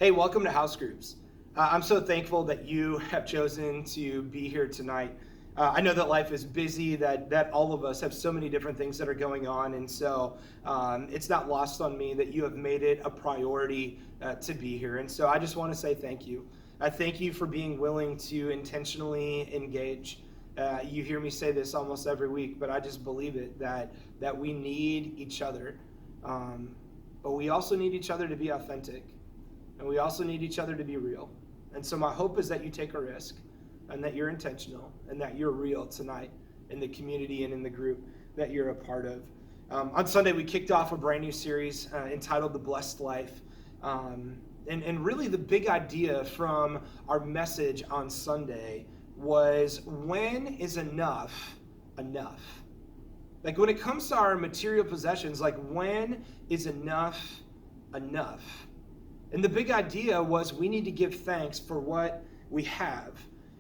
Hey, welcome to House Groups. I'm so thankful that you have chosen to be here tonight. I know that life is busy, that all of us have so many different things that are going on, and so it's not lost on me that you have made it a priority to be here. And so I just want to say thank you. I thank you for being willing to intentionally engage. You hear me say this almost every week, but I just believe it that we need each other, um, but we also need each other to be authentic. And we also need each other to be real. And so my hope is that you take a risk and that you're intentional and that you're real tonight in the community and in the group that you're a part of. On Sunday, we kicked off a brand new series entitled The Blessed Life. And really, the big idea from our message on Sunday was, when is enough enough? Like, when it comes to our material possessions, like, when is enough enough? And the big idea was we need to give thanks for what we have.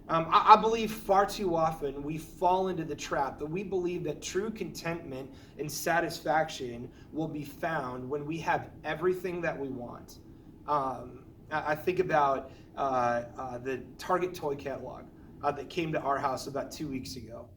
I believe far too often we fall into the trap that we believe that true contentment and satisfaction will be found when we have everything that we want. I think about the Target toy catalog that came to our house about 2 weeks ago.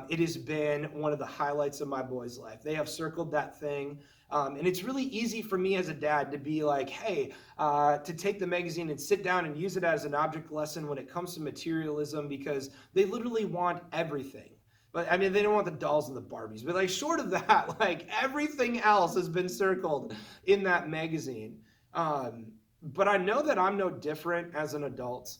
It has been one of the highlights of my boy's life. They have circled that thing. And it's really easy for me as a dad to be like, hey, to take the magazine and sit down and use it as an object lesson when it comes to materialism, because they literally want everything. But I mean, they don't want the dolls and the Barbies, but like, short of that, like, everything else has been circled in that magazine. But I know that I'm no different as an adult.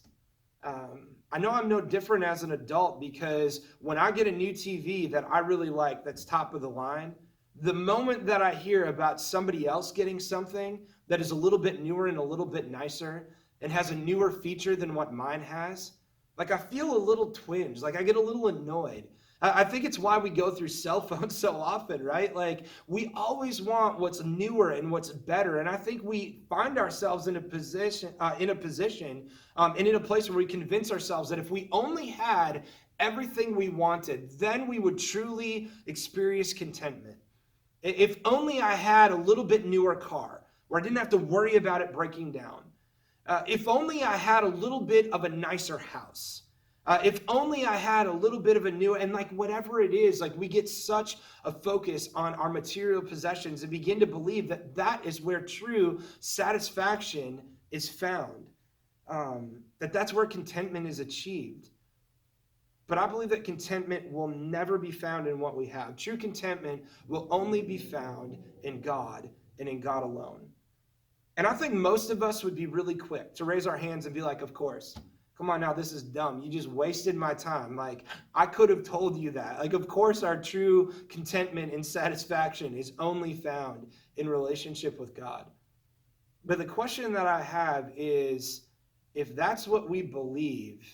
I know I'm no different as an adult because when I get a new TV that I really like, that's top of the line, the moment that I hear about somebody else getting something that is a little bit newer and a little bit nicer and has a newer feature than what mine has, like, I feel a little twinge, like I get a little annoyed. I think it's why we go through cell phones so often, right? Like, we always want what's newer and what's better, and I think we find ourselves in a position, and in a place where we convince ourselves that if we only had everything we wanted, then we would truly experience contentment. If only I had a little bit newer car where I didn't have to worry about it breaking down. If only I had a little bit of a nicer house. If only I had a little bit of a new, and like, whatever it is, like, we get such a focus on our material possessions and begin to believe that that is where true satisfaction is found. That's where contentment is achieved. But I believe that contentment will never be found in what we have. True contentment will only be found in God and in God alone. And I think most of us would be really quick to raise our hands and be like, of course. Come on now, this is dumb. You just wasted my time. Like, I could have told you that. Like, of course, our true contentment and satisfaction is only found in relationship with God. But the question that I have is, if that's what we believe,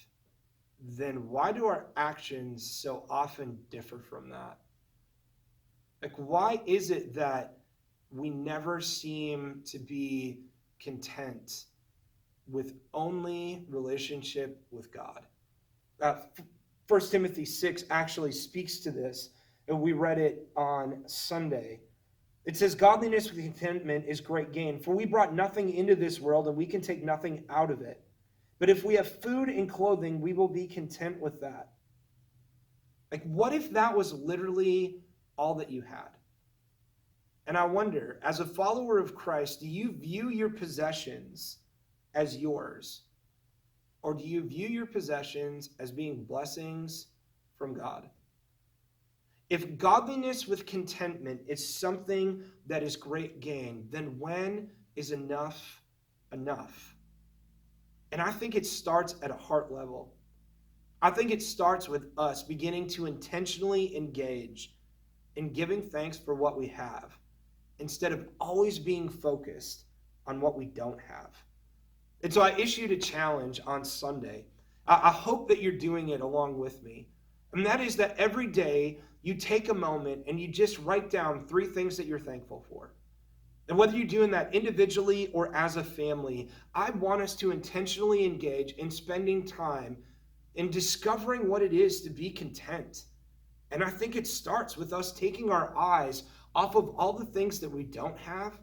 then why do our actions so often differ from that? Like, why is it that we never seem to be content with only relationship with God? 1 Timothy 6 actually speaks to this, and we read it on Sunday. It says, godliness with contentment is great gain, for we brought nothing into this world, and we can take nothing out of it. But if we have food and clothing, we will be content with that. Like, what if that was literally all that you had? And I wonder, as a follower of Christ, do you view your possessions as yours? Or do you view your possessions as being blessings from God? If godliness with contentment is something that is great gain, then when is enough enough? And I think it starts at a heart level. I think it starts with us beginning to intentionally engage in giving thanks for what we have, instead of always being focused on what we don't have. And so I issued a challenge on Sunday. I hope that you're doing it along with me. And that is that every day you take a moment and you just write down 3 things that you're thankful for. And whether you're doing that individually or as a family, I want us to intentionally engage in spending time in discovering what it is to be content. And I think it starts with us taking our eyes off of all the things that we don't have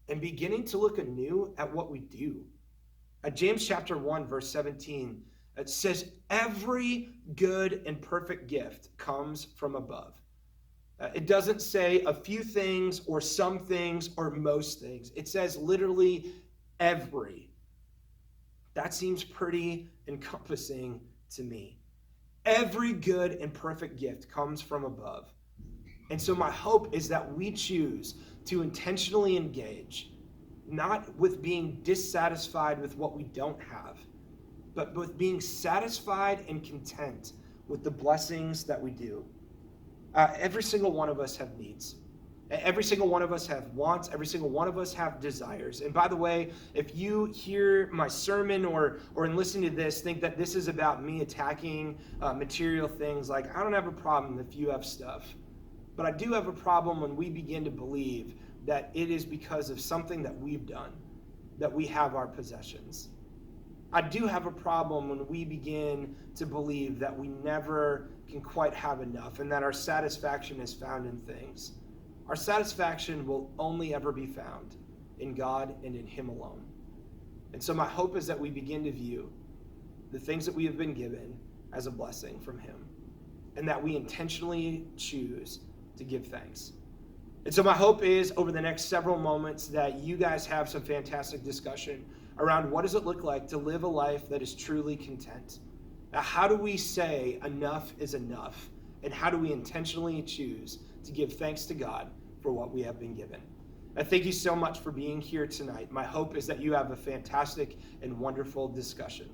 and beginning to look anew at what we do. James chapter 1, verse 17, it says, every good and perfect gift comes from above. It doesn't say a few things or some things or most things. It says literally every. That seems pretty encompassing to me. Every good and perfect gift comes from above. And so my hope is that we choose to intentionally engage, not with being dissatisfied with what we don't have, but with being satisfied and content with the blessings that we do. Every single one of us have needs. Every single one of us have wants. Every single one of us have desires. And by the way, if you hear my sermon or in listening to this, think that this is about me attacking material things, like I don't have a problem if you have stuff. But I do have a problem when we begin to believe that it is because of something that we've done that we have our possessions. I do have a problem when we begin to believe that we never can quite have enough and that our satisfaction is found in things. Our satisfaction will only ever be found in God and in Him alone. And so my hope is that we begin to view the things that we have been given as a blessing from Him, and that we intentionally choose to give thanks. And so my hope is over the next several moments that you guys have some fantastic discussion around what does it look like to live a life that is truly content. Now, how do we say enough is enough? And how do we intentionally choose to give thanks to God for what we have been given? I thank you so much for being here tonight. My hope is that you have a fantastic and wonderful discussion.